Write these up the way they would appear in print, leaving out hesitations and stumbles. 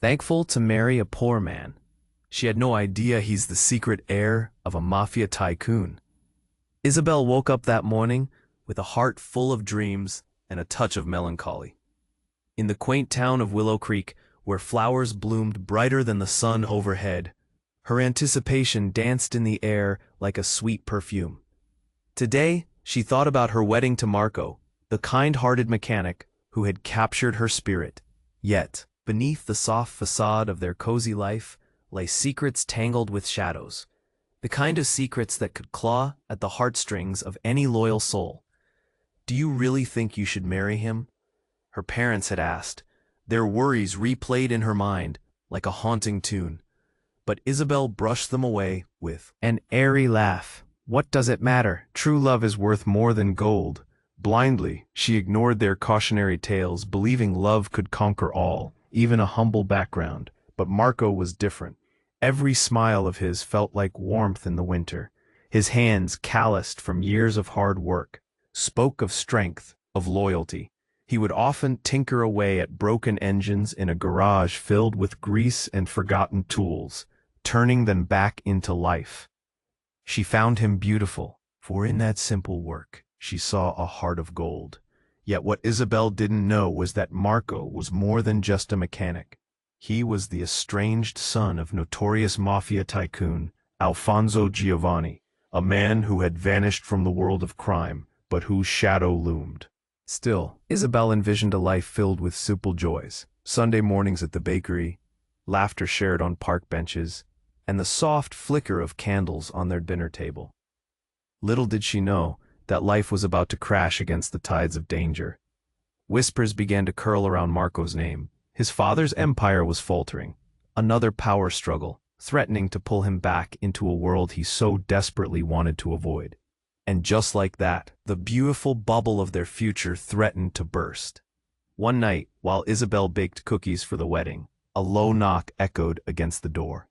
thankful to marry a poor man. She had no idea he's the secret heir of a mafia tycoon. Isabelle woke up that morning with a heart full of dreams and a touch of melancholy. In the quaint town of Willow Creek, where flowers bloomed brighter than the sun overhead, her anticipation danced in the air like a sweet perfume. Today, she thought about her wedding to Marco, the kind-hearted mechanic who had captured her spirit. Yet, beneath the soft facade of their cozy life lay secrets tangled with shadows, the kind of secrets that could claw at the heartstrings of any loyal soul. "Do you really think you should marry him?" her parents had asked, their worries replayed in her mind like a haunting tune. But Isabelle brushed them away with an airy laugh. "What does it matter? True love is worth more than gold." Blindly, she ignored their cautionary tales, believing love could conquer all, even a humble background. But Marco was different. Every smile of his felt like warmth in the winter. His hands, calloused from years of hard work, spoke of strength, of loyalty. He would often tinker away at broken engines in a garage filled with grease and forgotten tools, turning them back into life. She found him beautiful, for in that simple work, she saw a heart of gold. Yet what Isabelle didn't know was that Marco was more than just a mechanic. He was the estranged son of notorious mafia tycoon Alfonso Giovanni, a man who had vanished from the world of crime, but whose shadow loomed. Still, Isabelle envisioned a life filled with simple joys, Sunday mornings at the bakery, laughter shared on park benches, and the soft flicker of candles on their dinner table. Little did she know that life was about to crash against the tides of danger. Whispers began to curl around Marco's name. His father's empire was faltering, another power struggle, threatening to pull him back into a world he so desperately wanted to avoid. And just like that, the beautiful bubble of their future threatened to burst. One night, while Isabelle baked cookies for the wedding, a low knock echoed against the door.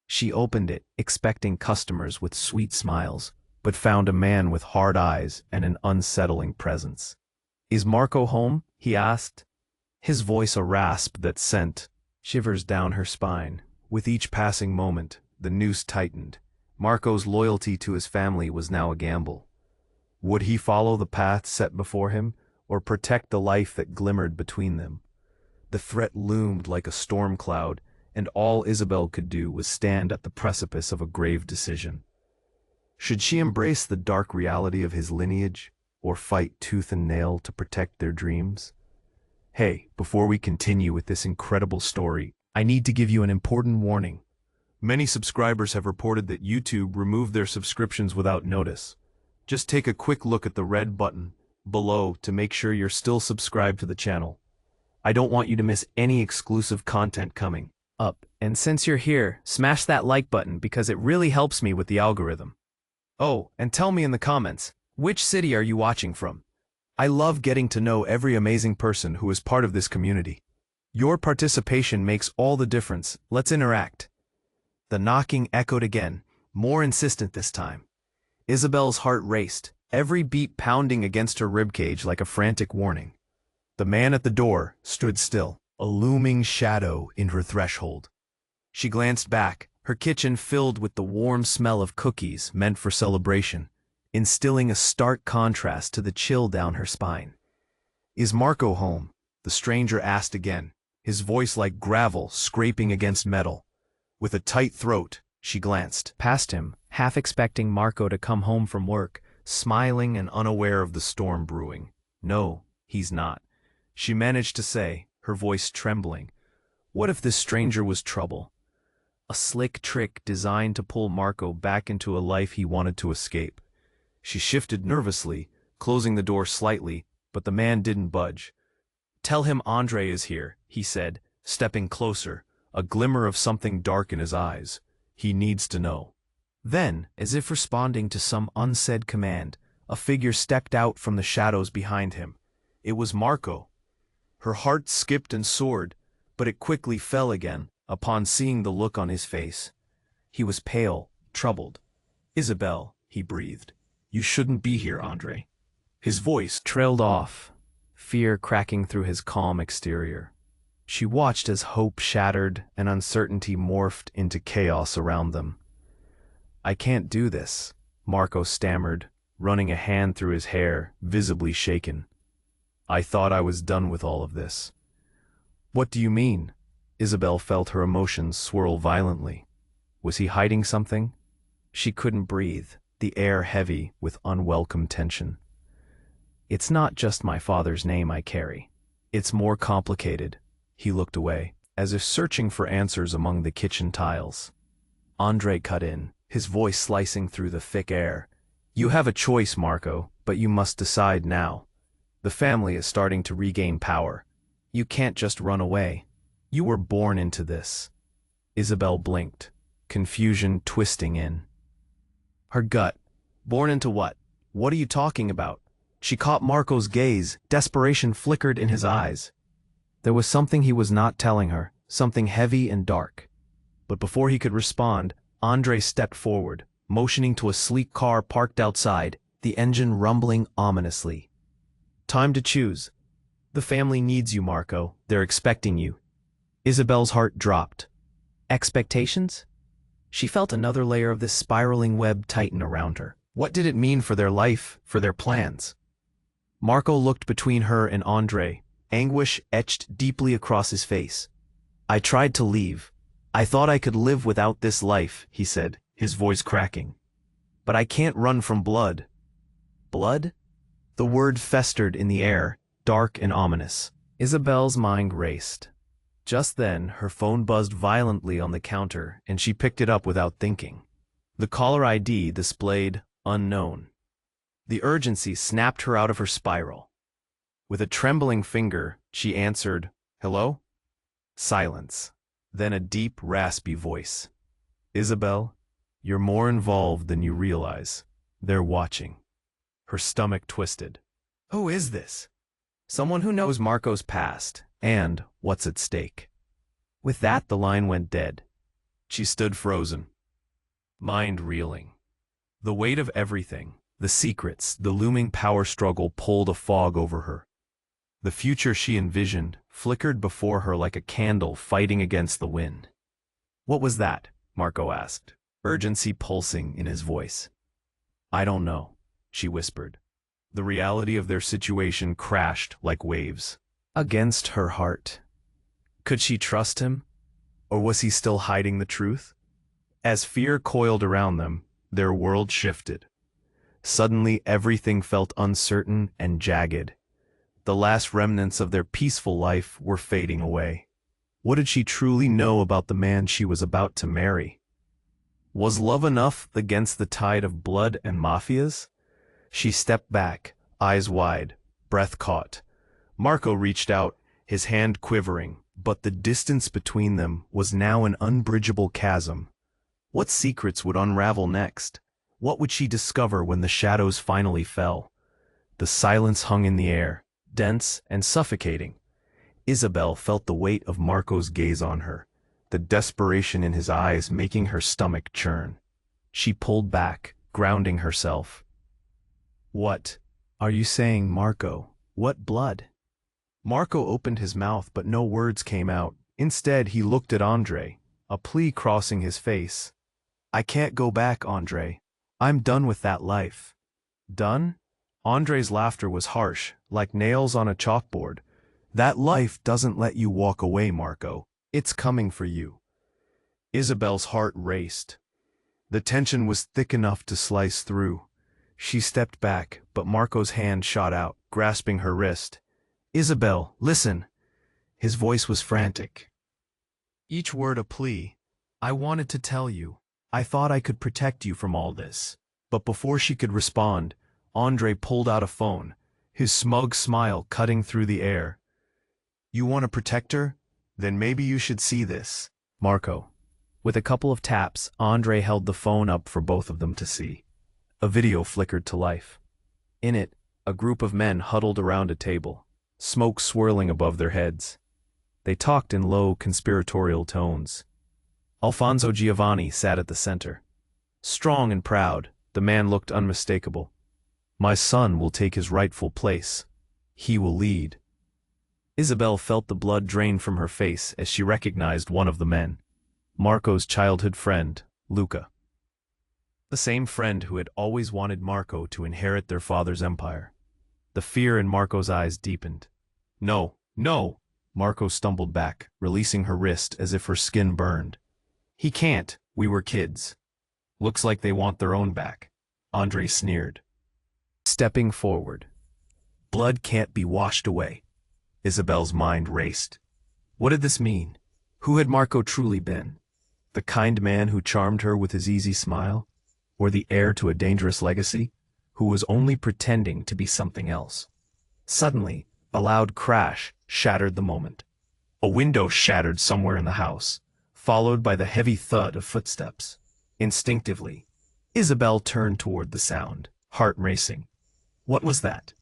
She opened it, expecting customers with sweet smiles, but found a man with hard eyes and an unsettling presence. "Is Marco home?" he asked, his voice a rasp that sent shivers down her spine. With each passing moment, the noose tightened. Marco's loyalty to his family was now a gamble. Would he follow the path set before him, or protect the life that glimmered between them? The threat loomed like a storm cloud, and all Isabelle could do was stand at the precipice of a grave decision. Should she embrace the dark reality of his lineage, or fight tooth and nail to protect their dreams? Hey, before we continue with this incredible story, I need to give you an important warning. Many subscribers have reported that YouTube removed their subscriptions without notice. Just take a quick look at the red button below to make sure you're still subscribed to the channel. I don't want you to miss any exclusive content coming up. And since you're here, smash that like button because it really helps me with the algorithm. Oh, and tell me in the comments, which city are you watching from? I love getting to know every amazing person who is part of this community. Your participation makes all the difference. Let's interact. The knocking echoed again, more insistent this time. Isabelle's heart raced, every beat pounding against her ribcage like a frantic warning. The man at the door stood still, a looming shadow in her threshold. She glanced back, her kitchen filled with the warm smell of cookies meant for celebration, instilling a stark contrast to the chill down her spine. "Is Marco home?" the stranger asked again, his voice like gravel scraping against metal. With a tight throat, she glanced past him, half expecting Marco to come home from work, smiling and unaware of the storm brewing. "No, he's not," she managed to say, her voice trembling. What if this stranger was trouble? A slick trick designed to pull Marco back into a life he wanted to escape. She shifted nervously, closing the door slightly, but the man didn't budge. "Tell him Andre is here," he said, stepping closer, a glimmer of something dark in his eyes. "He needs to know." Then, as if responding to some unsaid command, a figure stepped out from the shadows behind him. It was Marco. Her heart skipped and soared, but it quickly fell again upon seeing the look on his face. He was pale, troubled. "Isabelle," he breathed. "You shouldn't be here, Andre." His voice trailed off, fear cracking through his calm exterior. She watched as hope shattered and uncertainty morphed into chaos around them. "I can't do this," Marco stammered, running a hand through his hair, visibly shaken. "I thought I was done with all of this." "What do you mean?" Isabelle felt her emotions swirl violently. Was he hiding something? She couldn't breathe, the air heavy with unwelcome tension. "It's not just my father's name I carry. It's more complicated." He looked away, as if searching for answers among the kitchen tiles. Andre cut in, his voice slicing through the thick air. "You have a choice, Marco, but you must decide now. The family is starting to regain power. You can't just run away. You were born into this." Isabelle blinked, confusion twisting in her gut. "Born into what? What are you talking about?" She caught Marco's gaze, desperation flickered in his eyes. There was something he was not telling her, something heavy and dark. But before he could respond, Andre stepped forward, motioning to a sleek car parked outside, the engine rumbling ominously. "Time to choose. The family needs you, Marco. They're expecting you." Isabelle's heart dropped. Expectations? She felt another layer of this spiraling web tighten around her. What did it mean for their life, for their plans? Marco looked between her and Andre, anguish etched deeply across his face. "I tried to leave. I thought I could live without this life," he said, his voice cracking. "But I can't run from blood." Blood? The word festered in the air, dark and ominous. Isabelle's mind raced. Just then, her phone buzzed violently on the counter, and she picked it up without thinking. The caller ID displayed unknown. The urgency snapped her out of her spiral. With a trembling finger, she answered, "Hello?" Silence. Then a deep, raspy voice. "Isabelle, you're more involved than you realize. They're watching." Her stomach twisted. Who is this? Someone who knows Marco's past, and what's at stake. With that, the line went dead. She stood frozen, mind reeling. The weight of everything, the secrets, the looming power struggle pulled a fog over her. The future she envisioned flickered before her like a candle fighting against the wind. "What was that?" Marco asked, urgency pulsing in his voice. "I don't know," she whispered. The reality of their situation crashed like waves against her heart. Could she trust him? Or was he still hiding the truth? As fear coiled around them, their world shifted. Suddenly everything felt uncertain and jagged. The last remnants of their peaceful life were fading away. What did she truly know about the man she was about to marry? Was love enough against the tide of blood and mafias? She stepped back, eyes wide, breath caught. Marco reached out, his hand quivering, but the distance between them was now an unbridgeable chasm. What secrets would unravel next? What would she discover when the shadows finally fell? The silence hung in the air, dense and suffocating. Isabelle felt the weight of Marco's gaze on her, the desperation in his eyes making her stomach churn. She pulled back, grounding herself. "What are you saying, Marco? What blood?" Marco opened his mouth, but no words came out. Instead, he looked at Andre, a plea crossing his face. "I can't go back, Andre. I'm done with that life." "Done?" Andre's laughter was harsh, like nails on a chalkboard. "That life doesn't let you walk away, Marco. It's coming for you." Isabelle's heart raced. The tension was thick enough to slice through. She stepped back, but Marco's hand shot out, grasping her wrist. "Isabelle, listen." His voice was frantic, each word a plea. "I wanted to tell you. I thought I could protect you from all this." But before she could respond, Andre pulled out a phone, his smug smile cutting through the air. "You want to protect her? Then maybe you should see this." Marco. With a couple of taps, Andre held the phone up for both of them to see. A video flickered to life. In it, a group of men huddled around a table, smoke swirling above their heads. They talked in low, conspiratorial tones. Alfonso Giovanni sat at the center. Strong and proud, the man looked unmistakable. "My son will take his rightful place. He will lead." Isabelle felt the blood drain from her face as she recognized one of the men. Marco's childhood friend, Luca. The same friend who had always wanted Marco to inherit their father's empire. The fear in Marco's eyes deepened. No, no! Marco stumbled back, releasing her wrist as if her skin burned. He can't, we were kids. Looks like they want their own back. Andre sneered. Stepping forward. Blood can't be washed away. Isabelle's mind raced. What did this mean? Who had Marco truly been? The kind man who charmed her with his easy smile? Or the heir to a dangerous legacy, who was only pretending to be something else? Suddenly, a loud crash shattered the moment. A window shattered somewhere in the house, followed by the heavy thud of footsteps. Instinctively, Isabelle turned toward the sound, heart racing. What was that?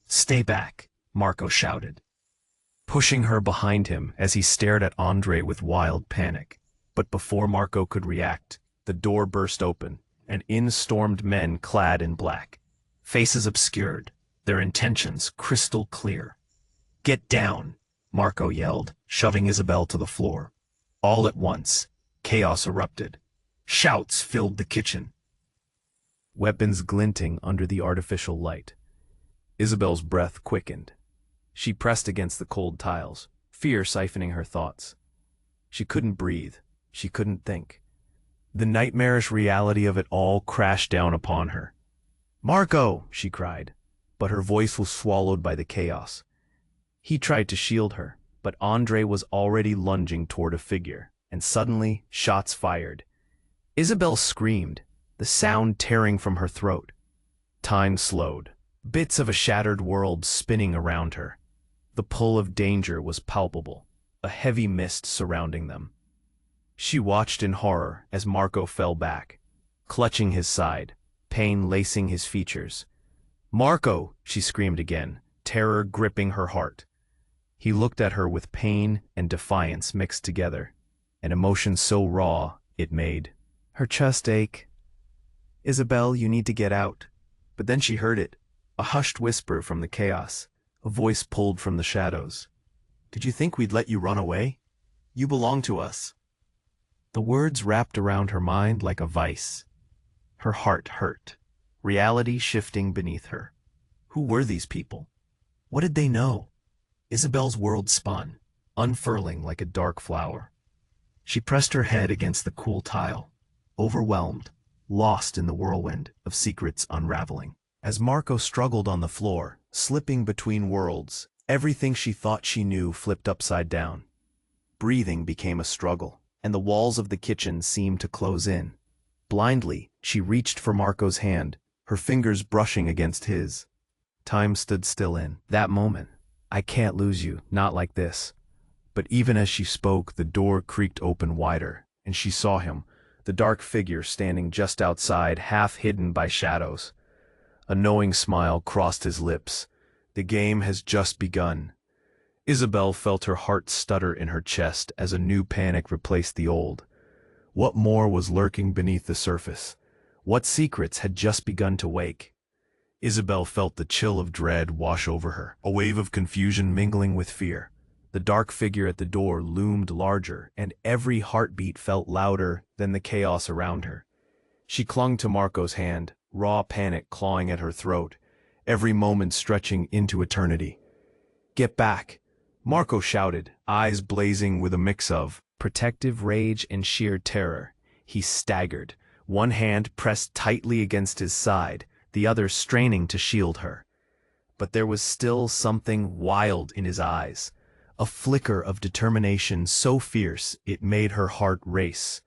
Stay back, Marco shouted, pushing her behind him as he stared at Andre with wild panic. But before Marco could react, the door burst open, and in stormed men clad in black. Faces obscured, their intentions crystal clear. Get down, Marco yelled, shoving Isabelle to the floor. All at once, chaos erupted. Shouts filled the kitchen. Weapons glinting under the artificial light. Isabelle's breath quickened. She pressed against the cold tiles, fear siphoning her thoughts. She couldn't breathe. She couldn't think. The nightmarish reality of it all crashed down upon her. "Marco!" she cried, but her voice was swallowed by the chaos. He tried to shield her, but Andre was already lunging toward a figure, and suddenly, shots fired. Isabelle screamed, the sound tearing from her throat. Time slowed, bits of a shattered world spinning around her. The pull of danger was palpable, a heavy mist surrounding them. She watched in horror as Marco fell back, clutching his side, pain lacing his features. "Marco!" she screamed again, terror gripping her heart. He looked at her with pain and defiance mixed together, an emotion so raw it made her chest ache. "Isabelle, you need to get out." But then she heard it, a hushed whisper from the chaos, a voice pulled from the shadows. "Did you think we'd let you run away? You belong to us." The words wrapped around her mind like a vice. Her heart hurt, reality shifting beneath her. Who were these people? What did they know? Isabelle's world spun, unfurling like a dark flower. She pressed her head against the cool tile, overwhelmed, lost in the whirlwind of secrets unraveling. As Marco struggled on the floor, slipping between worlds, everything she thought she knew flipped upside down. Breathing became a struggle, and the walls of the kitchen seemed to close in. Blindly, she reached for Marco's hand, her fingers brushing against his. Time stood still in that moment. "I can't lose you, not like this." But even as she spoke, the door creaked open wider, and she saw him, the dark figure standing just outside, half hidden by shadows. A knowing smile crossed his lips. The game has just begun. Isabelle felt her heart stutter in her chest as a new panic replaced the old. What more was lurking beneath the surface? What secrets had just begun to wake? Isabelle felt the chill of dread wash over her, a wave of confusion mingling with fear. The dark figure at the door loomed larger, and every heartbeat felt louder than the chaos around her. She clung to Marco's hand, raw panic clawing at her throat, every moment stretching into eternity. "Get back!" Marco shouted, eyes blazing with a mix of protective rage and sheer terror. He staggered, one hand pressed tightly against his side, the other straining to shield her. But there was still something wild in his eyes, a flicker of determination so fierce it made her heart race.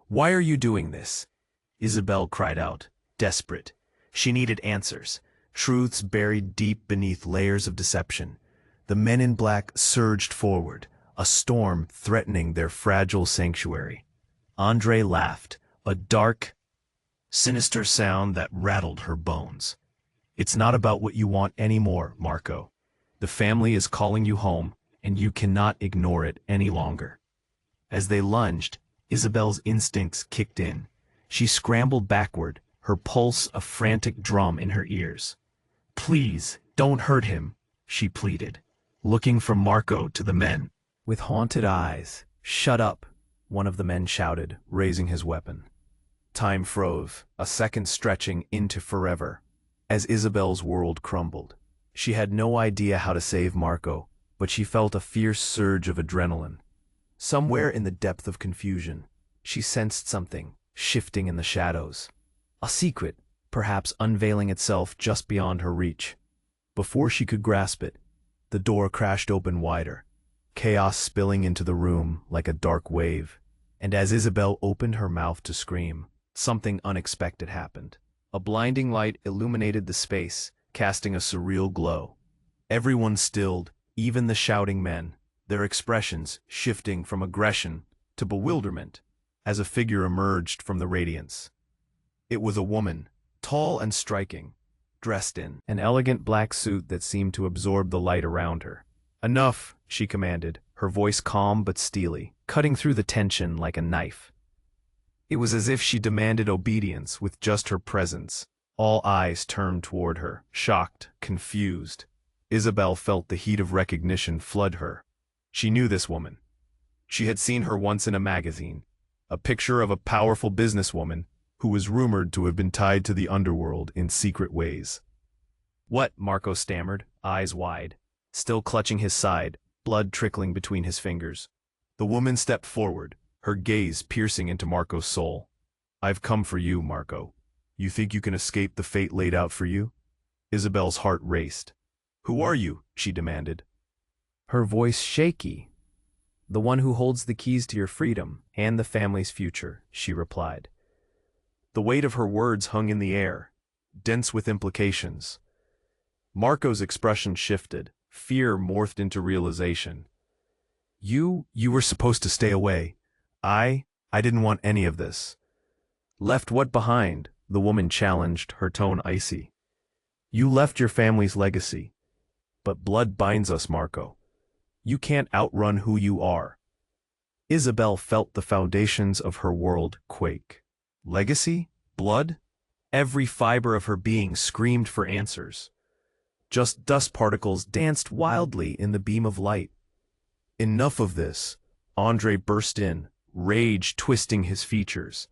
"Why are you doing this?" Isabelle cried out, desperate. She needed answers, truths buried deep beneath layers of deception. The men in black surged forward, a storm threatening their fragile sanctuary. Andre laughed, a dark, sinister sound that rattled her bones. "It's not about what you want anymore, Marco. The family is calling you home, and you cannot ignore it any longer." As they lunged, Isabelle's instincts kicked in. She scrambled backward, her pulse a frantic drum in her ears. "Please, don't hurt him," she pleaded. looking from Marco to the men. With haunted eyes, "Shut up," one of the men shouted, raising his weapon. Time froze, a second stretching into forever, as Isabelle's world crumbled. She had no idea how to save Marco, but she felt a fierce surge of adrenaline. Somewhere in the depth of confusion, she sensed something shifting in the shadows. A secret, perhaps unveiling itself just beyond her reach. Before she could grasp it, the door crashed open wider, chaos spilling into the room like a dark wave. And as Isabelle opened her mouth to scream, something unexpected happened. A blinding light illuminated the space, casting a surreal glow. Everyone stilled, even the shouting men, their expressions shifting from aggression to bewilderment, as a figure emerged from the radiance. It was a woman, tall and striking, dressed in an elegant black suit that seemed to absorb the light around her. "Enough," she commanded, her voice calm but steely, cutting through the tension like a knife. It was as if she demanded obedience with just her presence. All eyes turned toward her, shocked, confused. Isabelle felt the heat of recognition flood her. She knew this woman. She had seen her once in a magazine, a picture of a powerful businesswoman who was rumored to have been tied to the underworld in secret ways. "What?" Marco stammered, eyes wide, still clutching his side, blood trickling between his fingers. The woman stepped forward, her gaze piercing into Marco's soul. "I've come for you, Marco. You think you can escape the fate laid out for you?" Isabelle's heart raced. "Who are you?" she demanded. Her voice shaky. "The one who holds the keys to your freedom and the family's future," she replied. The weight of her words hung in the air, dense with implications. Marco's expression shifted, fear morphed into realization. You were supposed to stay away. I didn't want any of this." "Left what behind?" the woman challenged, her tone icy. "You left your family's legacy. But blood binds us, Marco. You can't outrun who you are." Isabelle felt the foundations of her world quake. Legacy? Blood? Every fiber of her being screamed for answers. Just dust particles danced wildly in the beam of light. "Enough of this," Andre burst in, rage twisting his features.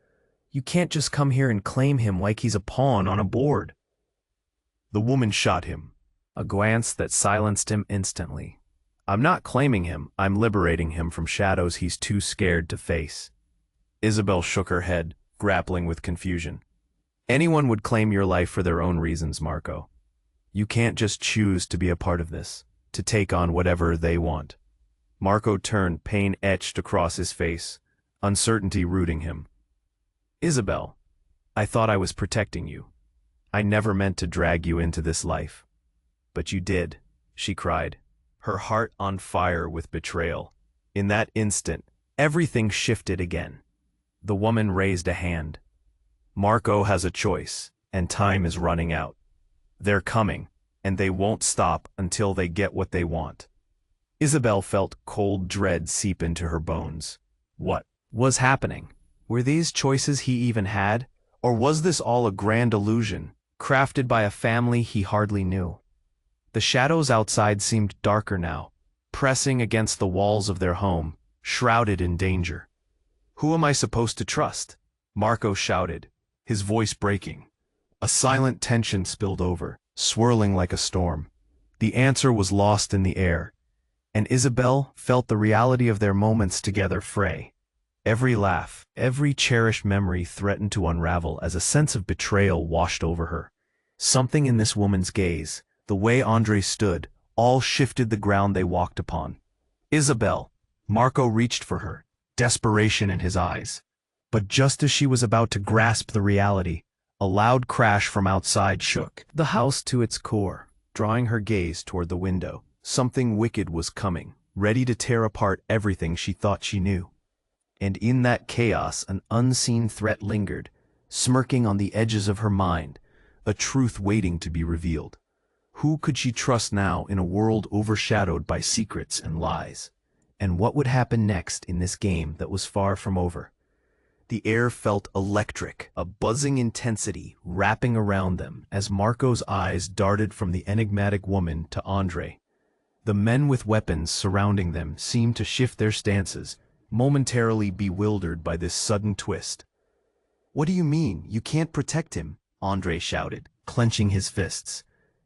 "You can't just come here and claim him like he's a pawn on a board." The woman shot him, a glance that silenced him instantly. "I'm not claiming him, I'm liberating him from shadows he's too scared to face." Isabelle shook her head, grappling with confusion. "Anyone would claim your life for their own reasons, Marco. You can't just choose to be a part of this, to take on whatever they want." Marco turned, pain etched across his face, uncertainty rooting him. "Isabelle, I thought I was protecting you. I never meant to drag you into this life." "But you did," she cried, her heart on fire with betrayal. In that instant, everything shifted again. The woman raised a hand. "Marco has a choice, and time is running out. They're coming, and they won't stop until they get what they want." Isabelle felt cold dread seep into her bones. What was happening? Were these choices he even had? Or was this all a grand illusion, crafted by a family he hardly knew? The shadows outside seemed darker now, pressing against the walls of their home, shrouded in danger. "Who am I supposed to trust?" Marco shouted, his voice breaking. A silent tension spilled over, swirling like a storm. The answer was lost in the air, and Isabelle felt the reality of their moments together fray. Every laugh, every cherished memory threatened to unravel as a sense of betrayal washed over her. Something in this woman's gaze, the way Andre stood, all shifted the ground they walked upon. "Isabelle!" Marco reached for her, desperation in his eyes. But just as she was about to grasp the reality, a loud crash from outside shook the house to its core, drawing her gaze toward the window. Something wicked was coming, ready to tear apart everything she thought she knew. And in that chaos an unseen threat lingered, smirking on the edges of her mind, a truth waiting to be revealed. Who could she trust now in a world overshadowed by secrets and lies? And what would happen next in this game that was far from over? The air felt electric, a buzzing intensity wrapping around them as Marco's eyes darted from the enigmatic woman to Andre. The men with weapons surrounding them seemed to shift their stances, momentarily bewildered by this sudden twist. "What do you mean? You can't protect him," Andre shouted, clenching his fists.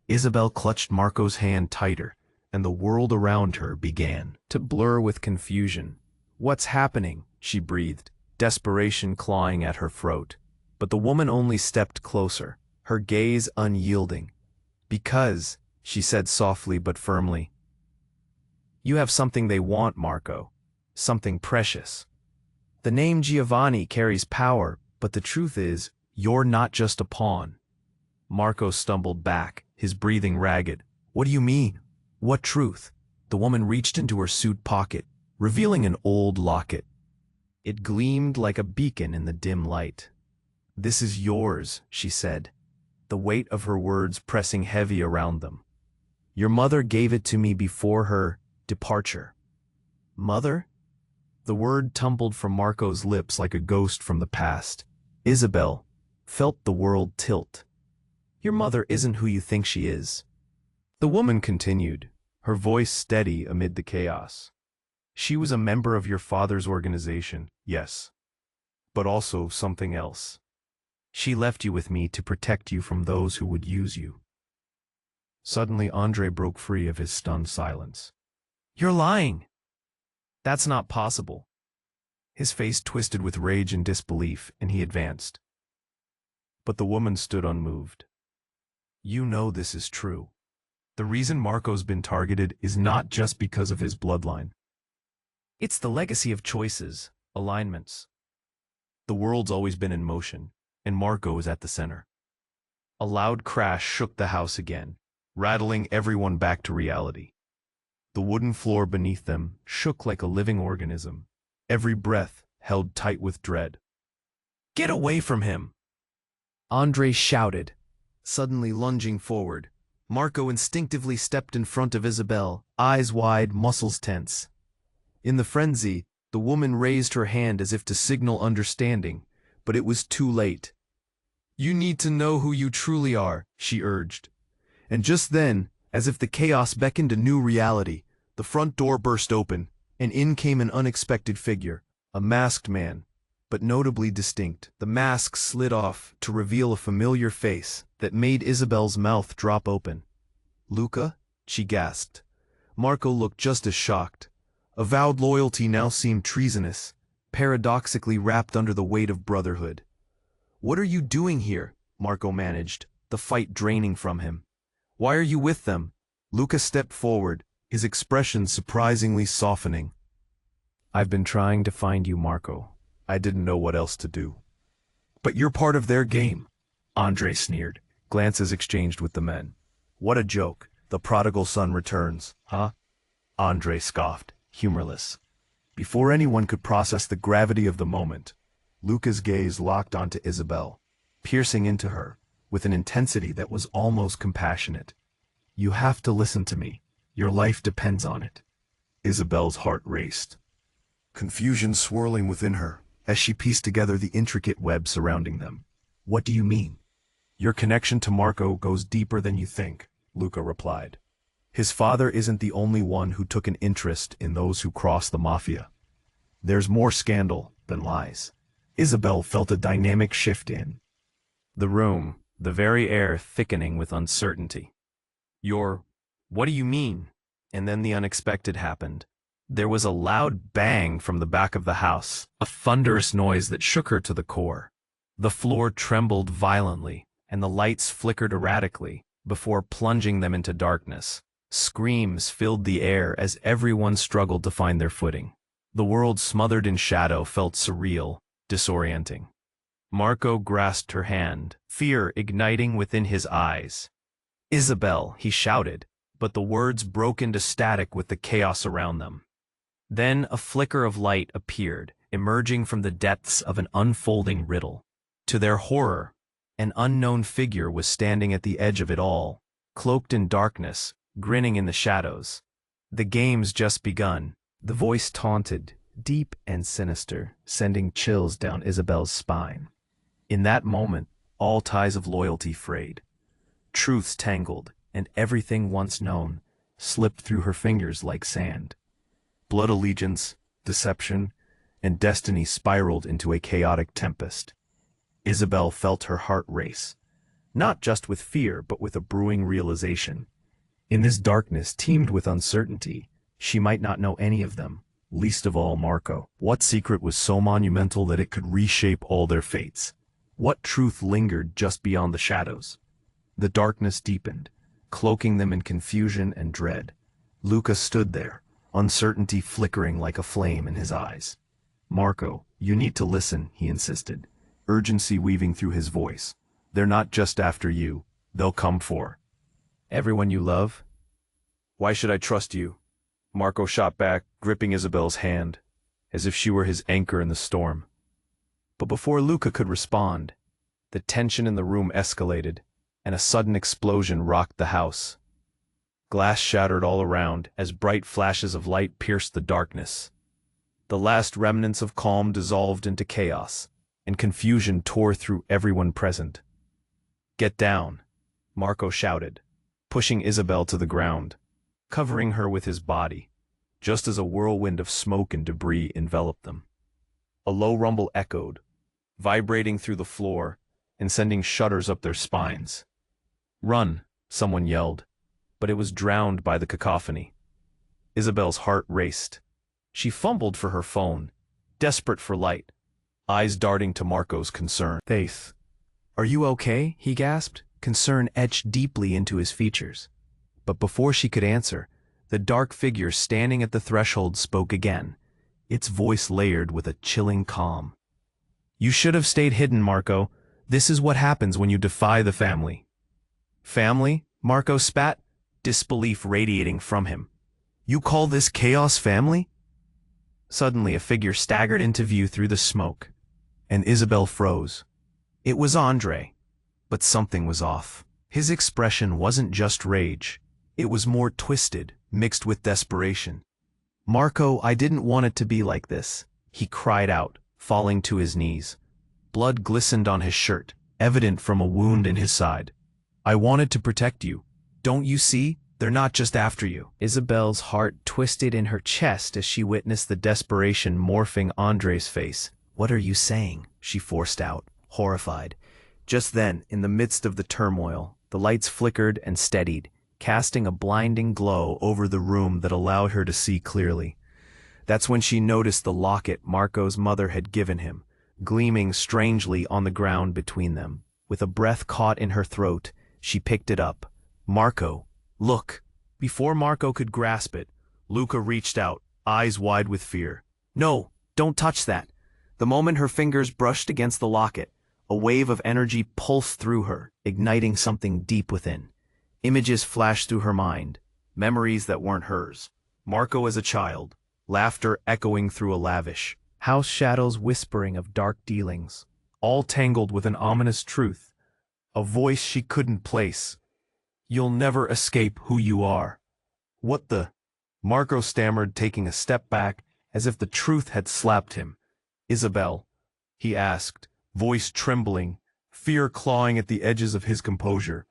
Isabelle clutched Marco's hand tighter, and the world around her began to blur with confusion. "What's happening?" she breathed, desperation clawing at her throat. But the woman only stepped closer, her gaze unyielding. "Because," she said softly but firmly, "you have something they want, Marco. Something precious. The name Giovanni carries power, but the truth is, you're not just a pawn." Marco stumbled back, his breathing ragged. "What do you mean? What truth?" The woman reached into her suit pocket, revealing an old locket. It gleamed like a beacon in the dim light. "This is yours," she said, the weight of her words pressing heavy around them. "Your mother gave it to me before her departure." "Mother?" The word tumbled from Marco's lips like a ghost from the past. Isabelle felt the world tilt. "Your mother isn't who you think she is." The woman continued, her voice steady amid the chaos. "She was a member of your father's organization, yes, but also something else. She left you with me to protect you from those who would use you." Suddenly Andre broke free of his stunned silence. "You're lying! That's not possible." His face twisted with rage and disbelief, and he advanced. But the woman stood unmoved. "You know this is true. The reason Marco's been targeted is not just because of his bloodline. It's the legacy of choices, alignments. The world's always been in motion, and Marco is at the center." A loud crash shook the house again, rattling everyone back to reality. The wooden floor beneath them shook like a living organism, every breath held tight with dread. "Get away from him!" Andre shouted, suddenly lunging forward. Marco instinctively stepped in front of Isabelle, eyes wide, muscles tense. In the frenzy, the woman raised her hand as if to signal understanding, but it was too late. "You need to know who you truly are," she urged. And just then, as if the chaos beckoned a new reality, the front door burst open, and in came an unexpected figure, a masked man, but notably distinct. The mask slid off to reveal a familiar face that made Isabelle's mouth drop open. "Luca?" she gasped. Marco looked just as shocked. Avowed loyalty now seemed treasonous, paradoxically wrapped under the weight of brotherhood. "What are you doing here?" Marco managed, the fight draining from him. "Why are you with them?" Luca stepped forward, his expression surprisingly softening. "I've been trying to find you, Marco. I didn't know what else to do." "But you're part of their game," Andre sneered, glances exchanged with the men. "What a joke. The prodigal son returns, huh?" Andre scoffed, humorless. Before anyone could process the gravity of the moment, Luca's gaze locked onto Isabelle, piercing into her with an intensity that was almost compassionate. "You have to listen to me. Your life depends on it." Isabelle's heart raced, confusion swirling within her as she pieced together the intricate web surrounding them. "What do you mean?" "Your connection to Marco goes deeper than you think," Luca replied. "His father isn't the only one who took an interest in those who cross the mafia. There's more scandal than lies." Isabelle felt a dynamic shift in the room, the very air thickening with uncertainty. What do you mean?" And then the unexpected happened. There was a loud bang from the back of the house, a thunderous noise that shook her to the core. The floor trembled violently, and the lights flickered erratically before plunging them into darkness. Screams filled the air as everyone struggled to find their footing. The world smothered in shadow felt surreal, disorienting. Marco grasped her hand, fear igniting within his eyes. "Isabelle," he shouted, but the words broke into static with the chaos around them. Then a flicker of light appeared, emerging from the depths of an unfolding riddle. To their horror, an unknown figure was standing at the edge of it all, cloaked in darkness, grinning in the shadows. "The game's just begun," the voice taunted, deep and sinister, sending chills down Isabelle's spine. In that moment, all ties of loyalty frayed. Truths tangled, and everything once known slipped through her fingers like sand. Blood allegiance, deception, and destiny spiraled into a chaotic tempest. Isabelle felt her heart race, not just with fear but with a brewing realization. In this darkness teemed with uncertainty, she might not know any of them, least of all Marco. What secret was so monumental that it could reshape all their fates? What truth lingered just beyond the shadows? The darkness deepened, cloaking them in confusion and dread. Luca stood there, uncertainty flickering like a flame in his eyes. "Marco, you need to listen," he insisted, urgency weaving through his voice. "They're not just after you, they'll come for everyone you love." "Why should I trust you?" Marco shot back, gripping Isabelle's hand, as if she were his anchor in the storm. But before Luca could respond, the tension in the room escalated, and a sudden explosion rocked the house. Glass shattered all around as bright flashes of light pierced the darkness. The last remnants of calm dissolved into chaos, and confusion tore through everyone present. "Get down," Marco shouted, pushing Isabelle to the ground, covering her with his body, just as a whirlwind of smoke and debris enveloped them. A low rumble echoed, vibrating through the floor and sending shudders up their spines. "Run," someone yelled, but it was drowned by the cacophony. Isabelle's heart raced. She fumbled for her phone, desperate for light, eyes darting to Marco's concern. "Faith, are you okay?" he gasped, concern etched deeply into his features. But before she could answer, the dark figure standing at the threshold spoke again, its voice layered with a chilling calm. "You should have stayed hidden, Marco. This is what happens when you defy the family." "Family?" Marco spat, disbelief radiating from him. "You call this chaos family?" Suddenly a figure staggered into view through the smoke, and Isabelle froze. It was Andre, but something was off. His expression wasn't just rage. It was more twisted, mixed with desperation. "Marco, I didn't want it to be like this," he cried out, falling to his knees. Blood glistened on his shirt, evident from a wound in his side. "I wanted to protect you. Don't you see? They're not just after you." Isabelle's heart twisted in her chest as she witnessed the desperation morphing Andre's face. "What are you saying?" she forced out, horrified. Just then, in the midst of the turmoil, the lights flickered and steadied, casting a blinding glow over the room that allowed her to see clearly. That's when she noticed the locket Marco's mother had given him, gleaming strangely on the ground between them. With a breath caught in her throat, she picked it up. "Marco, look!" Before Marco could grasp it, Luca reached out, eyes wide with fear. "No, don't touch that." The moment her fingers brushed against the locket, a wave of energy pulsed through her, igniting something deep within. Images flashed through her mind, memories that weren't hers. Marco as a child, laughter echoing through a lavish, house shadows whispering of dark dealings, all tangled with an ominous truth, a voice she couldn't place. "You'll never escape who you are." "What the?" Marco stammered, taking a step back, as if the truth had slapped him. "Isabelle," he asked, voice trembling, fear clawing at the edges of his composure.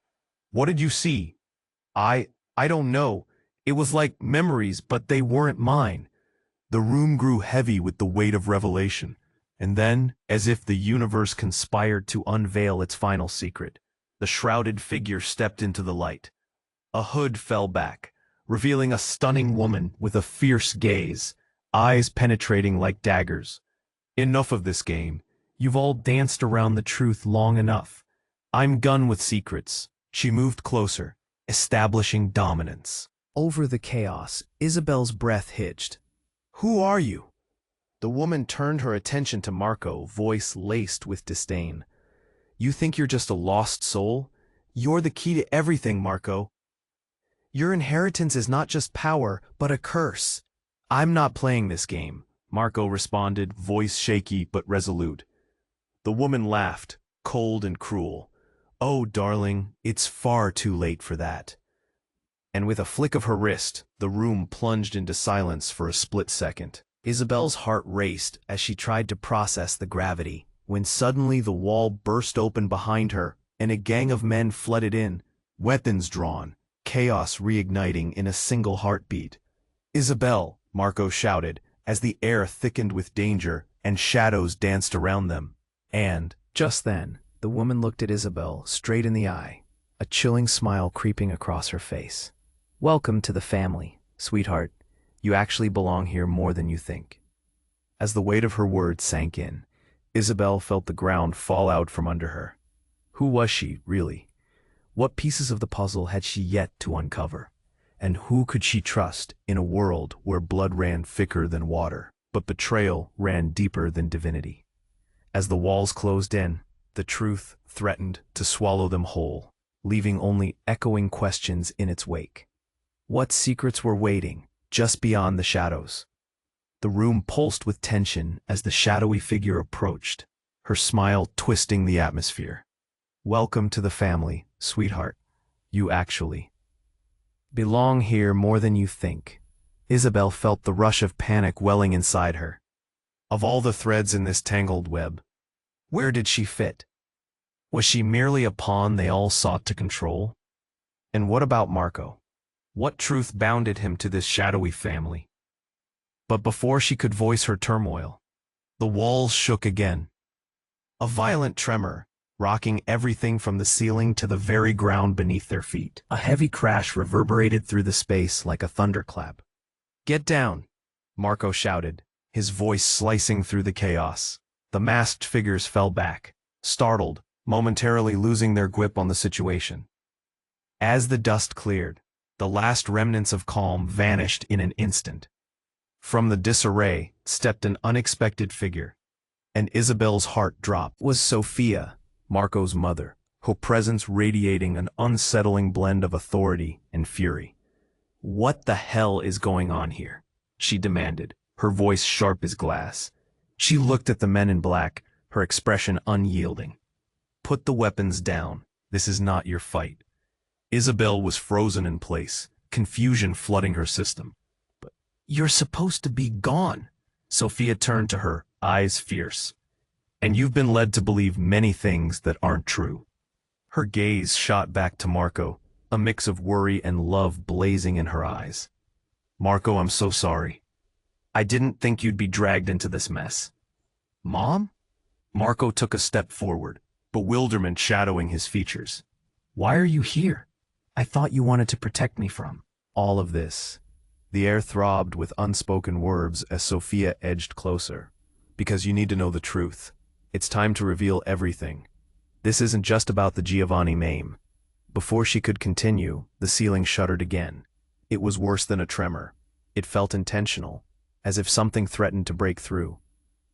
"What did you see?" I don't know. It was like memories, but they weren't mine." The room grew heavy with the weight of revelation, and then, as if the universe conspired to unveil its final secret, the shrouded figure stepped into the light. A hood fell back, revealing a stunning woman with a fierce gaze, eyes penetrating like daggers. "Enough of this game. You've all danced around the truth long enough. I'm done with secrets." She moved closer, establishing dominance. Over the chaos, Isabelle's breath hitched. "Who are you?" The woman turned her attention to Marco, voice laced with disdain. "You think you're just a lost soul? You're the key to everything, Marco. Your inheritance is not just power, but a curse." "I'm not playing this game," Marco responded, voice shaky but resolute. The woman laughed, cold and cruel. "Oh, darling, it's far too late for that." And with a flick of her wrist, the room plunged into silence for a split second. Isabelle's heart raced as she tried to process the gravity, when suddenly the wall burst open behind her, and a gang of men flooded in, weapons drawn, chaos reigniting in a single heartbeat. "Isabelle!" Marco shouted, as the air thickened with danger and shadows danced around them. And, just then, the woman looked at Isabelle straight in the eye, a chilling smile creeping across her face. "Welcome to the family, sweetheart. You actually belong here more than you think." As the weight of her words sank in, Isabelle felt the ground fall out from under her. Who was she, really? What pieces of the puzzle had she yet to uncover? And who could she trust in a world where blood ran thicker than water, but betrayal ran deeper than divinity? As the walls closed in, the truth threatened to swallow them whole, leaving only echoing questions in its wake. What secrets were waiting just beyond the shadows? The room pulsed with tension as the shadowy figure approached, her smile twisting the atmosphere. "Welcome to the family, sweetheart. You actually belong here more than you think." Isabelle felt the rush of panic welling inside her. Of all the threads in this tangled web, where did she fit? Was she merely a pawn they all sought to control? And what about Marco? What truth bounded him to this shadowy family? But before she could voice her turmoil, the walls shook again. A violent tremor, rocking everything from the ceiling to the very ground beneath their feet. A heavy crash reverberated through the space like a thunderclap. "Get down!" Marco shouted, his voice slicing through the chaos. The masked figures fell back, startled, momentarily losing their grip on the situation. As the dust cleared, the last remnants of calm vanished in an instant. From the disarray stepped an unexpected figure, and Isabelle's heart dropped. Was Sophia, Marco's mother, her presence radiating an unsettling blend of authority and fury. "What the hell is going on here?" she demanded, her voice sharp as glass. She looked at the men in black, her expression unyielding. "Put the weapons down. This is not your fight." Isabelle was frozen in place, confusion flooding her system. "But you're supposed to be gone." Sophia turned to her, eyes fierce. "And you've been led to believe many things that aren't true." Her gaze shot back to Marco, a mix of worry and love blazing in her eyes. "Marco, I'm so sorry. I didn't think you'd be dragged into this mess." "Mom?" Marco took a step forward, bewilderment shadowing his features. "Why are you here? I thought you wanted to protect me from all of this." The air throbbed with unspoken words as Sophia edged closer. "Because you need to know the truth. It's time to reveal everything. This isn't just about the Giovanni maim." Before she could continue, the ceiling shuddered again. It was worse than a tremor. It felt intentional, as if something threatened to break through.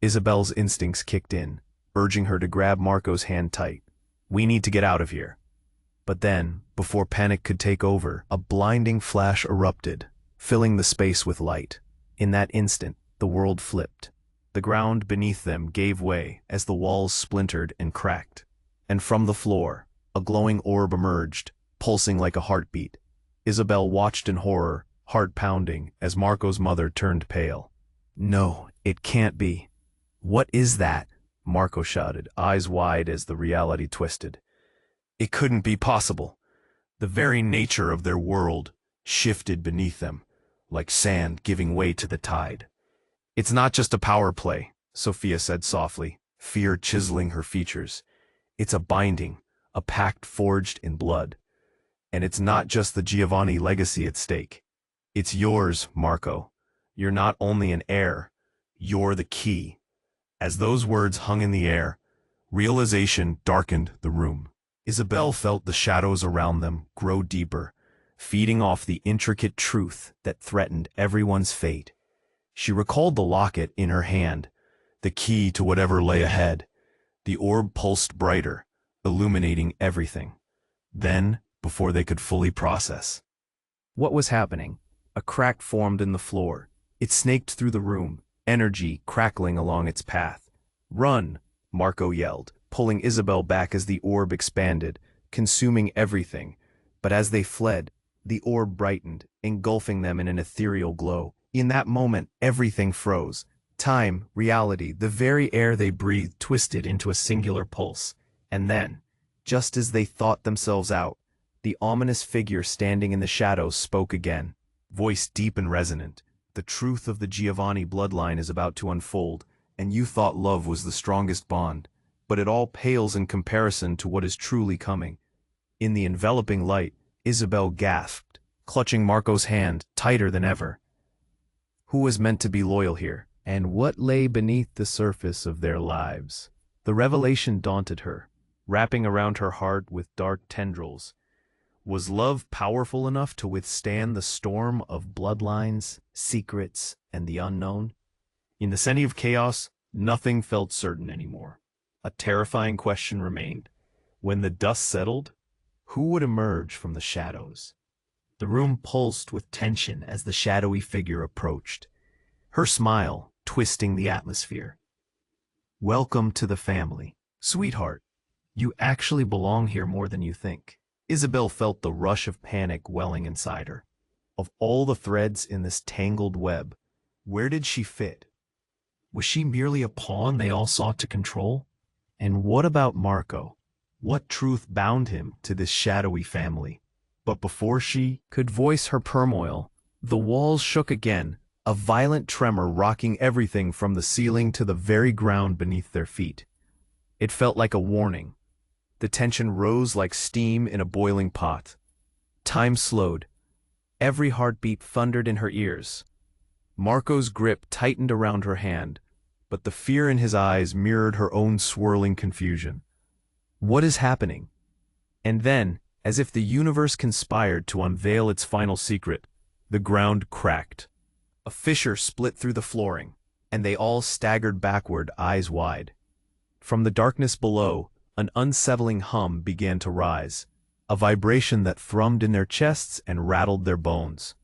Isabelle's instincts kicked in, urging her to grab Marco's hand tight. "We need to get out of here." But then, before panic could take over, a blinding flash erupted, filling the space with light. In that instant, the world flipped. The ground beneath them gave way as the walls splintered and cracked. And from the floor, a glowing orb emerged, pulsing like a heartbeat. Isabelle watched in horror, heart pounding, as Marco's mother turned pale. "No, it can't be." "What is that?" Marco shouted, eyes wide as the reality twisted. It couldn't be possible. The very nature of their world shifted beneath them, like sand giving way to the tide. "It's not just a power play," Sophia said softly, fear chiseling her features. "It's a binding, a pact forged in blood. And it's not just the Giovanni legacy at stake. It's yours, Marco. You're not only an heir, you're the key." As those words hung in the air, realization darkened the room. Isabelle felt the shadows around them grow deeper, feeding off the intricate truth that threatened everyone's fate. She recalled the locket in her hand, the key to whatever lay ahead. The orb pulsed brighter, illuminating everything. Then, before they could fully process what was happening, a crack formed in the floor. It snaked through the room, energy crackling along its path. "Run!" Marco yelled, pulling Isabelle back as the orb expanded, consuming everything. But as they fled, the orb brightened, engulfing them in an ethereal glow. In that moment, everything froze. Time, reality, the very air they breathed twisted into a singular pulse. And then, just as they thought themselves out, The ominous figure standing in the shadows spoke again, voice deep and resonant. The truth of the Giovanni bloodline is about to unfold, and you thought love was the strongest bond, but it all pales in comparison to what is truly coming. In the enveloping light, Isabelle gasped, clutching Marco's hand tighter than ever. Who was meant to be loyal here, and what lay beneath the surface of their lives? The revelation daunted her, wrapping around her heart with dark tendrils. Was love powerful enough to withstand the storm of bloodlines, secrets, and the unknown? In the center of chaos, nothing felt certain anymore. A terrifying question remained. When the dust settled, who would emerge from the shadows? The room pulsed with tension as the shadowy figure approached, her smile twisting the atmosphere. Welcome to the family, sweetheart. You actually belong here more than you think. Isabelle felt the rush of panic welling inside her. Of all the threads in this tangled web, where did she fit? Was she merely a pawn they all sought to control? And what about Marco? What truth bound him to this shadowy family? But before she could voice her turmoil, the walls shook again, a violent tremor rocking everything from the ceiling to the very ground beneath their feet. It felt like a warning. The tension rose like steam in a boiling pot. Time slowed. Every heartbeat thundered in her ears. Marco's grip tightened around her hand, but the fear in his eyes mirrored her own swirling confusion. What is happening? And then, as if the universe conspired to unveil its final secret, the ground cracked. A fissure split through the flooring, and they all staggered backward, eyes wide. From the darkness below, an unsettling hum began to rise, a vibration that thrummed in their chests and rattled their bones.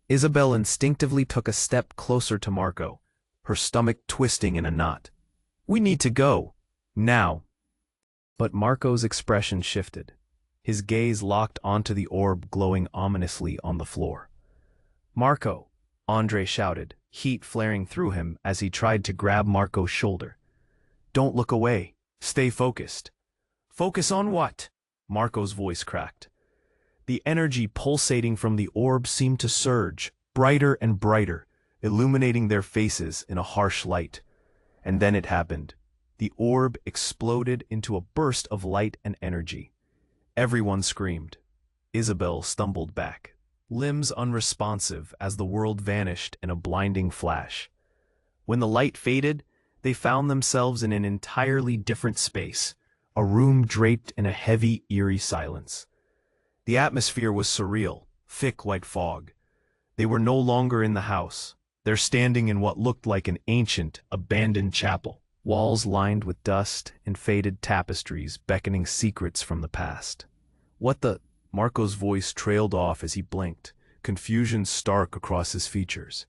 Isabelle instinctively took a step closer to Marco, her stomach twisting in a knot. "We need to go. Now." But Marco's expression shifted. His gaze locked onto the orb glowing ominously on the floor. "Marco!" Andre shouted, heat flaring through him as he tried to grab Marco's shoulder. "Don't look away. Stay focused." "Focus on what?" Marco's voice cracked. The energy pulsating from the orb seemed to surge, brighter and brighter, illuminating their faces in a harsh light. And then it happened. The orb exploded into a burst of light and energy. Everyone screamed. Isabelle stumbled back, limbs unresponsive as the world vanished in a blinding flash. When the light faded, they found themselves in an entirely different space, a room draped in a heavy, eerie silence. The atmosphere was surreal, thick like fog. They were no longer in the house. They're standing in what looked like an ancient, abandoned chapel. Walls lined with dust and faded tapestries beckoning secrets from the past. "What the—" Marco's voice trailed off as he blinked, confusion stark across his features.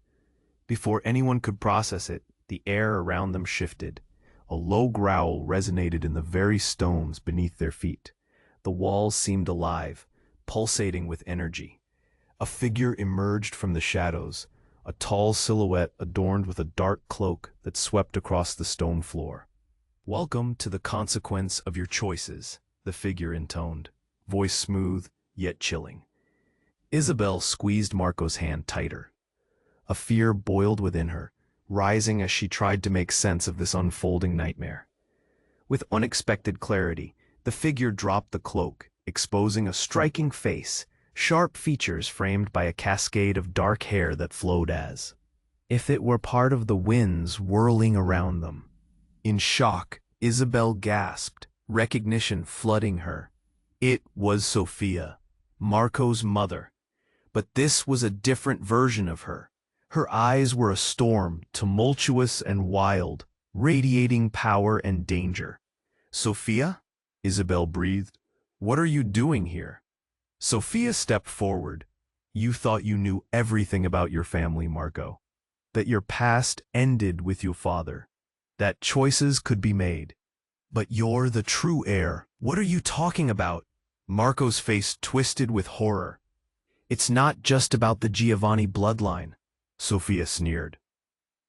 Before anyone could process it, the air around them shifted. A low growl resonated in the very stones beneath their feet. The walls seemed alive, pulsating with energy. A figure emerged from the shadows, a tall silhouette adorned with a dark cloak that swept across the stone floor. "Welcome to the consequence of your choices," the figure intoned, voice smooth yet chilling. Isabelle squeezed Marco's hand tighter. A fear boiled within her, rising as she tried to make sense of this unfolding nightmare. With unexpected clarity, the figure dropped the cloak, exposing a striking face, sharp features framed by a cascade of dark hair that flowed as if it were part of the winds whirling around them. In shock, Isabelle gasped, recognition flooding her. It was Sophia, Marco's mother. But this was a different version of her. Her eyes were a storm, tumultuous and wild, radiating power and danger. "Sophia?" Isabelle breathed. "What are you doing here?" Sophia stepped forward. "You thought you knew everything about your family, Marco. That your past ended with your father. That choices could be made. But you're the true heir." "What are you talking about?" Marco's face twisted with horror. "It's not just about the Giovanni bloodline," Sophia sneered.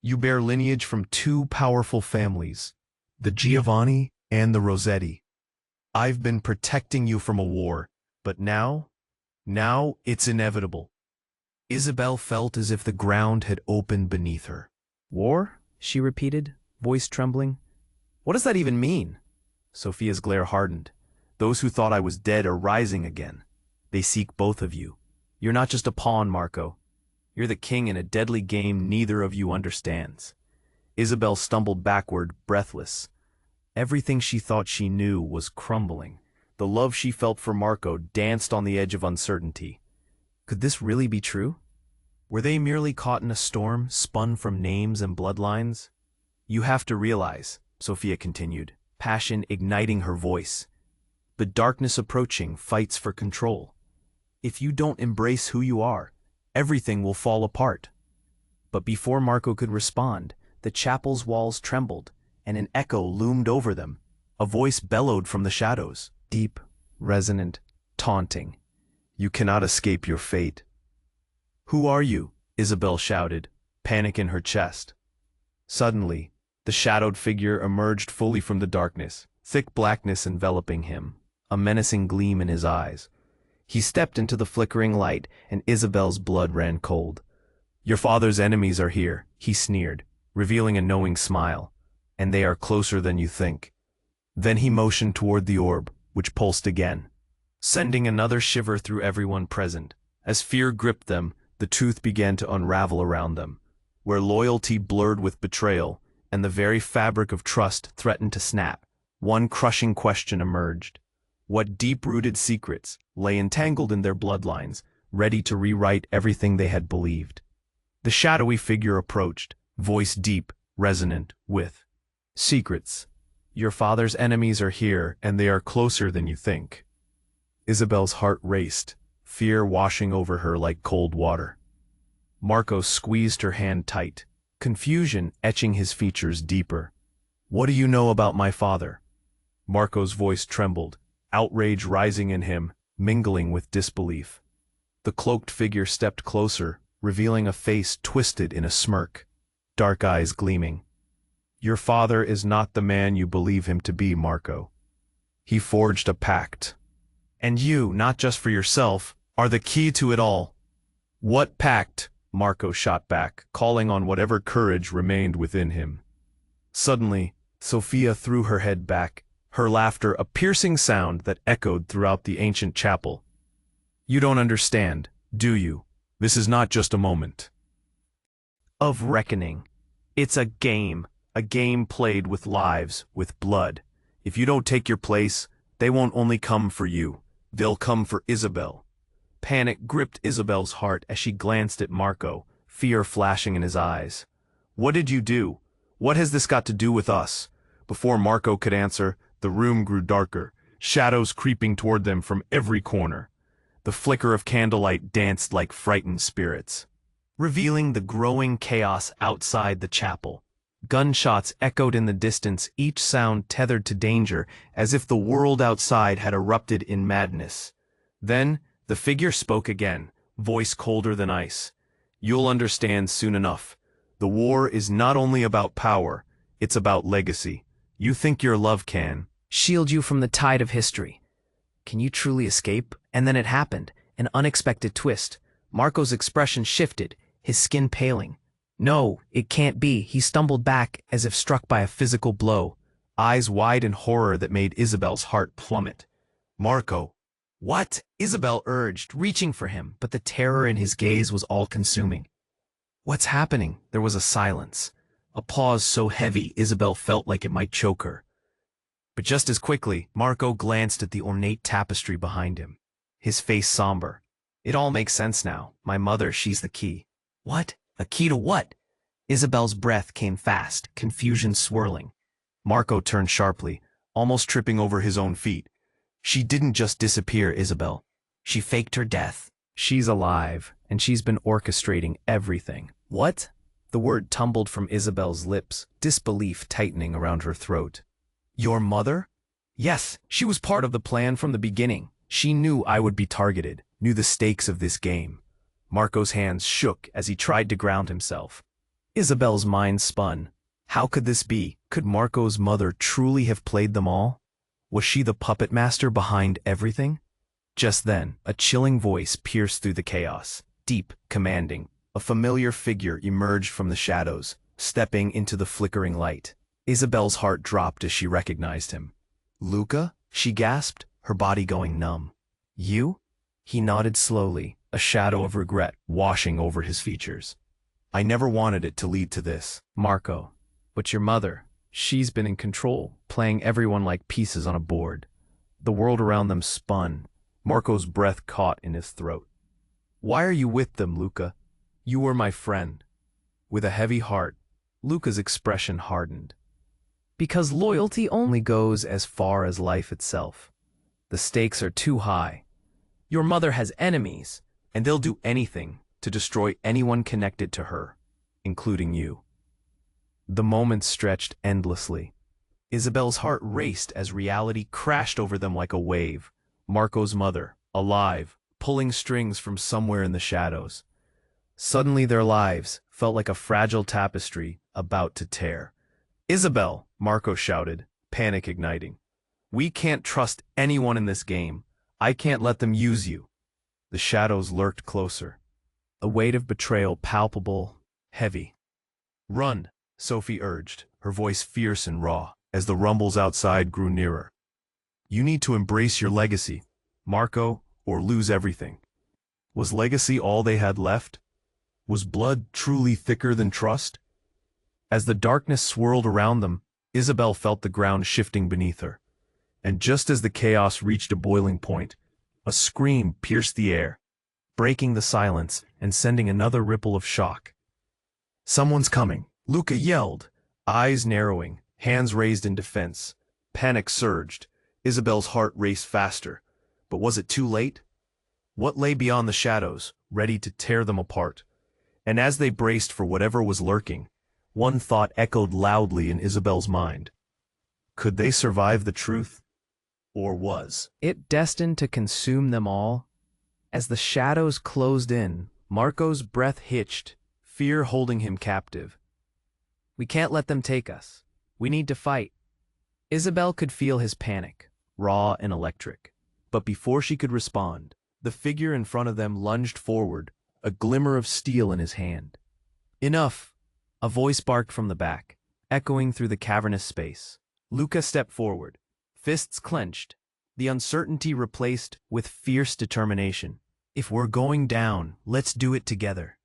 "You bear lineage from two powerful families, the Giovanni and the Rossetti. I've been protecting you from a war, But now it's inevitable. Isabelle felt as if the ground had opened beneath her. War? She repeated, voice trembling. What does that even mean? Sophia's glare hardened. Those who thought I was dead are rising again. They seek both of you. You're not just a pawn, Marco. You're the king in a deadly game neither of you understands. Isabelle stumbled backward, breathless. Everything she thought she knew was crumbling. The love she felt for Marco danced on the edge of uncertainty. Could this really be true? Were they merely caught in a storm, spun from names and bloodlines? You have to realize, Sophia continued, passion igniting her voice. The darkness approaching fights for control. If you don't embrace who you are, everything will fall apart. But before Marco could respond, the chapel's walls trembled, and an echo loomed over them. A voice bellowed from the shadows, deep, resonant, taunting. You cannot escape your fate. Who are you? Isabelle shouted, panic in her chest. Suddenly, the shadowed figure emerged fully from the darkness, thick blackness enveloping him, a menacing gleam in his eyes. He stepped into the flickering light, and Isabelle's blood ran cold. Your father's enemies are here, he sneered, revealing a knowing smile, and they are closer than you think. Then he motioned toward the orb, which pulsed again, sending another shiver through everyone present. As fear gripped them, the truth began to unravel around them, where loyalty blurred with betrayal, and the very fabric of trust threatened to snap. One crushing question emerged. What deep-rooted secrets lay entangled in their bloodlines, ready to rewrite everything they had believed? The shadowy figure approached, voice deep, resonant, with secrets. Your father's enemies are here, and they are closer than you think. Isabelle's heart raced, fear washing over her like cold water. Marco squeezed her hand tight, confusion etching his features deeper. What do you know about my father? Marco's voice trembled, outrage rising in him, mingling with disbelief. The cloaked figure stepped closer, revealing a face twisted in a smirk, dark eyes gleaming. Your father is not the man you believe him to be, Marco. He forged a pact. And you, not just for yourself, are the key to it all. What pact? Marco shot back, calling on whatever courage remained within him. Suddenly, Sophia threw her head back, her laughter a piercing sound that echoed throughout the ancient chapel. You don't understand, do you? This is not just a moment of reckoning. It's a game played with lives, with blood. If you don't take your place, they won't only come for you, they'll come for Isabelle. Panic gripped Isabelle's heart as she glanced at Marco, fear flashing in his eyes. What did you do? What has this got to do with us? Before Marco could answer, the room grew darker, shadows creeping toward them from every corner. The flicker of candlelight danced like frightened spirits, revealing the growing chaos outside the chapel. Gunshots echoed in the distance, each sound tethered to danger, as if the world outside had erupted in madness. Then, the figure spoke again, voice colder than ice. You'll understand soon enough. The war is not only about power, it's about legacy. You think your love can shield you from the tide of history. Can you truly escape? And then it happened, an unexpected twist. Marco's expression shifted, his skin paling. No, it can't be. He stumbled back as if struck by a physical blow, eyes wide in horror that made Isabelle's heart plummet. Marco. What? Isabelle urged, reaching for him, but the terror in his gaze was all-consuming. What's happening? There was a silence. A pause so heavy Isabelle felt like it might choke her. But just as quickly, Marco glanced at the ornate tapestry behind him, his face somber. It all makes sense now. My mother, she's the key. What? A key to what? Isabelle's breath came fast, confusion swirling. Marco turned sharply, almost tripping over his own feet. She didn't just disappear, Isabelle. She faked her death. She's alive, and she's been orchestrating everything. What? The word tumbled from Isabelle's lips, disbelief tightening around her throat. Your mother? Yes, she was part of the plan from the beginning. She knew I would be targeted, knew the stakes of this game. Marco's hands shook as he tried to ground himself. Isabelle's mind spun. How could this be? Could Marco's mother truly have played them all? Was she the puppet master behind everything? Just then, a chilling voice pierced through the chaos, deep, commanding. A familiar figure emerged from the shadows, stepping into the flickering light. Isabelle's heart dropped as she recognized him. "Luca?" she gasped, her body going numb. "You?" He nodded slowly, a shadow of regret washing over his features. "I never wanted it to lead to this, Marco. But your mother, she's been in control, playing everyone like pieces on a board." The world around them spun. Marco's breath caught in his throat. "Why are you with them, Luca? You were my friend." With a heavy heart, Luca's expression hardened. "Because loyalty only goes as far as life itself. The stakes are too high. Your mother has enemies, And they'll do anything to destroy anyone connected to her, including you." The moments stretched endlessly. Isabelle's heart raced as reality crashed over them like a wave. Marco's mother, alive, pulling strings from somewhere in the shadows. Suddenly their lives felt like a fragile tapestry about to tear. "Isabelle!" Marco shouted, panic igniting. "We can't trust anyone in this game. I can't let them use you." The shadows lurked closer, a weight of betrayal palpable, heavy. "Run," Sophie urged, her voice fierce and raw, as the rumbles outside grew nearer. "You need to embrace your legacy, Marco, or lose everything." Was legacy all they had left? Was blood truly thicker than trust? As the darkness swirled around them, Isabelle felt the ground shifting beneath her. And just as the chaos reached a boiling point, a scream pierced the air, breaking the silence and sending another ripple of shock. "Someone's coming," Luca yelled, eyes narrowing, hands raised in defense. Panic surged. Isabelle's heart raced faster. But was it too late? What lay beyond the shadows, ready to tear them apart? And as they braced for whatever was lurking, one thought echoed loudly in Isabelle's mind. Could they survive the truth? Or was it destined to consume them all? As the shadows closed in, Marco's breath hitched, fear holding him captive. "We can't let them take us. We need to fight." Isabelle could feel his panic, raw and electric. But before she could respond, the figure in front of them lunged forward, a glimmer of steel in his hand. "Enough!" A voice barked from the back, echoing through the cavernous space. Luca stepped forward, fists clenched, the uncertainty replaced with fierce determination. "If we're going down, let's do it together."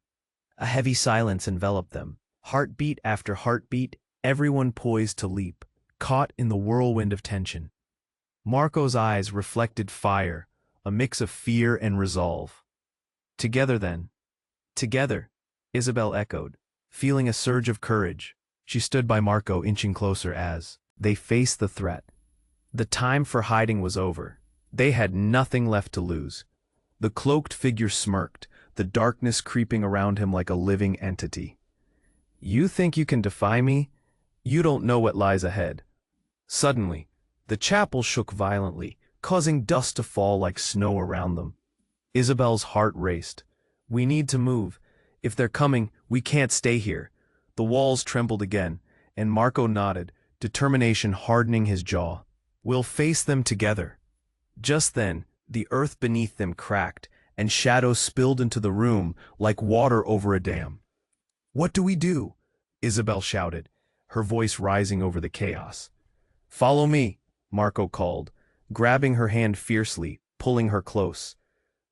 A heavy silence enveloped them, heartbeat after heartbeat, everyone poised to leap, caught in the whirlwind of tension. Marco's eyes reflected fire, a mix of fear and resolve. "Together then." "Together," Isabelle echoed, feeling a surge of courage. She stood by Marco, inching closer as they faced the threat. The time for hiding was over. They had nothing left to lose. The cloaked figure smirked, the darkness creeping around him like a living entity. "You think you can defy me? You don't know what lies ahead." Suddenly, the chapel shook violently, causing dust to fall like snow around them. Isabelle's heart raced. "We need to move. If they're coming, we can't stay here." The walls trembled again, and Marco nodded, determination hardening his jaw. "We'll face them together." Just then, the earth beneath them cracked, and shadows spilled into the room like water over a dam. "What do we do?" Isabelle shouted, her voice rising over the chaos. "Follow me," Marco called, grabbing her hand fiercely, pulling her close.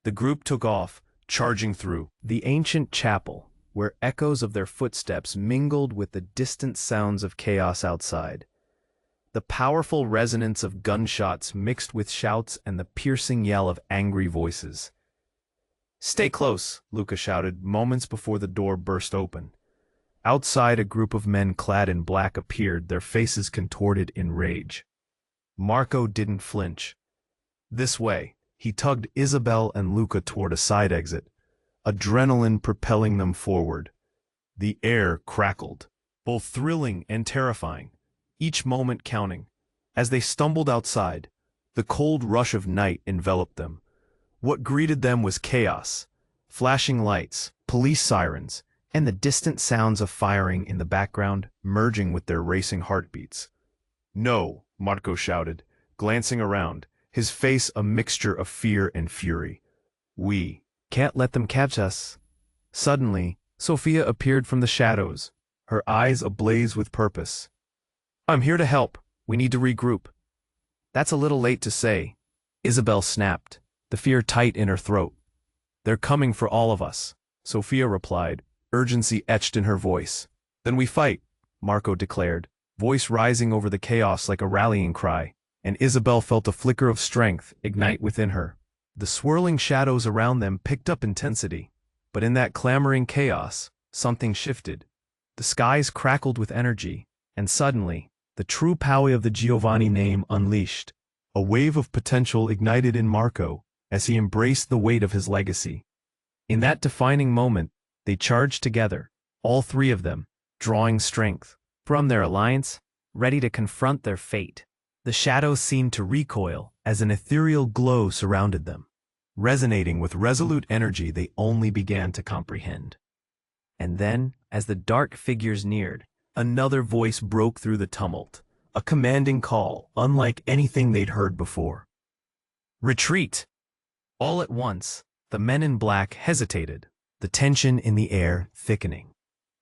The group took off, charging through the ancient chapel, where echoes of their footsteps mingled with the distant sounds of chaos outside. The powerful resonance of gunshots mixed with shouts and the piercing yell of angry voices. "Stay close," Luca shouted moments before the door burst open. Outside, a group of men clad in black appeared, their faces contorted in rage. Marco didn't flinch. "This way," he tugged Isabelle and Luca toward a side exit, adrenaline propelling them forward. The air crackled, both thrilling and terrifying, each moment counting. As they stumbled outside, the cold rush of night enveloped them. What greeted them was chaos, flashing lights, police sirens, and the distant sounds of firing in the background merging with their racing heartbeats. "No," Marco shouted, glancing around, his face a mixture of fear and fury. We can't let them catch us. Suddenly, Sophia appeared from the shadows, her eyes ablaze with purpose. I'm here to help. We need to regroup. That's a little late to say, Isabelle snapped, the fear tight in her throat. They're coming for all of us, Sophia replied, urgency etched in her voice. Then we fight, Marco declared, voice rising over the chaos like a rallying cry, and Isabelle felt a flicker of strength ignite within her. The swirling shadows around them picked up intensity, but in that clamoring chaos, something shifted. The skies crackled with energy, and suddenly, the true power of the Giovanni name unleashed. A wave of potential ignited in Marco as he embraced the weight of his legacy. In that defining moment, they charged together, all three of them, drawing strength from their alliance, ready to confront their fate. The shadows seemed to recoil as an ethereal glow surrounded them, resonating with resolute energy they only began to comprehend. And then, as the dark figures neared, another voice broke through the tumult, a commanding call unlike anything they'd heard before. Retreat! All at once, the men in black hesitated, the tension in the air thickening.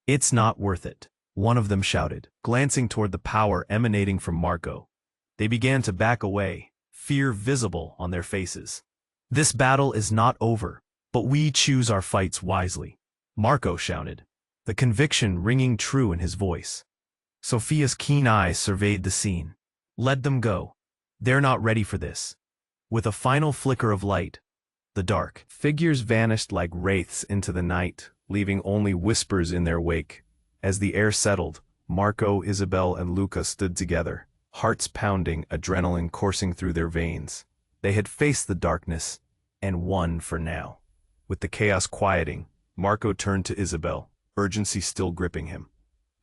It's not worth it, one of them shouted, glancing toward the power emanating from Marco. They began to back away, fear visible on their faces. This battle is not over, but we choose our fights wisely, Marco shouted, the conviction ringing true in his voice. Sophia's keen eyes surveyed the scene. Let them go. They're not ready for this. With a final flicker of light, the dark figures vanished like wraiths into the night, leaving only whispers in their wake. As the air settled, Marco, Isabelle, and Luca stood together, hearts pounding, adrenaline coursing through their veins. They had faced the darkness, and won for now. With the chaos quieting, Marco turned to Isabelle, urgency still gripping him.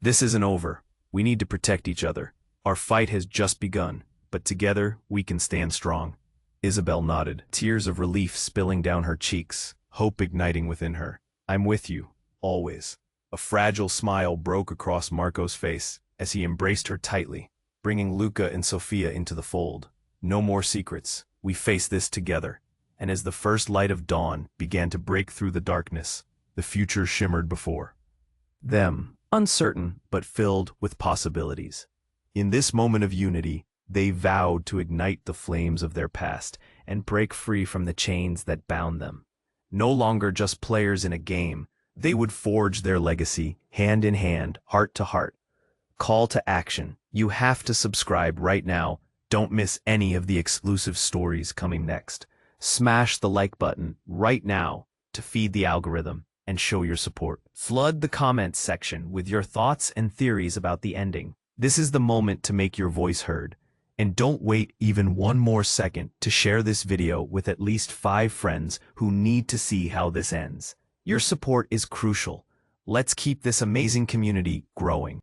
This isn't over. We need to protect each other. Our fight has just begun, but together we can stand strong. Isabelle nodded, tears of relief spilling down her cheeks, hope igniting within her. I'm with you, always. A fragile smile broke across Marco's face as he embraced her tightly, bringing Luca and Sophia into the fold. No more secrets. We face this together. And as the first light of dawn began to break through the darkness, the future shimmered before them, uncertain but filled with possibilities. In this moment of unity, they vowed to ignite the flames of their past and break free from the chains that bound them. No longer just players in a game, they would forge their legacy, hand in hand, heart to heart. Call to action. You have to subscribe right now. Don't miss any of the exclusive stories coming next. Smash the like button right now to feed the algorithm and show your support. Flood the comments section with your thoughts and theories about the ending. This is the moment to make your voice heard. And don't wait even one more second to share this video with at least 5 friends who need to see how this ends. Your support is crucial. Let's keep this amazing community growing.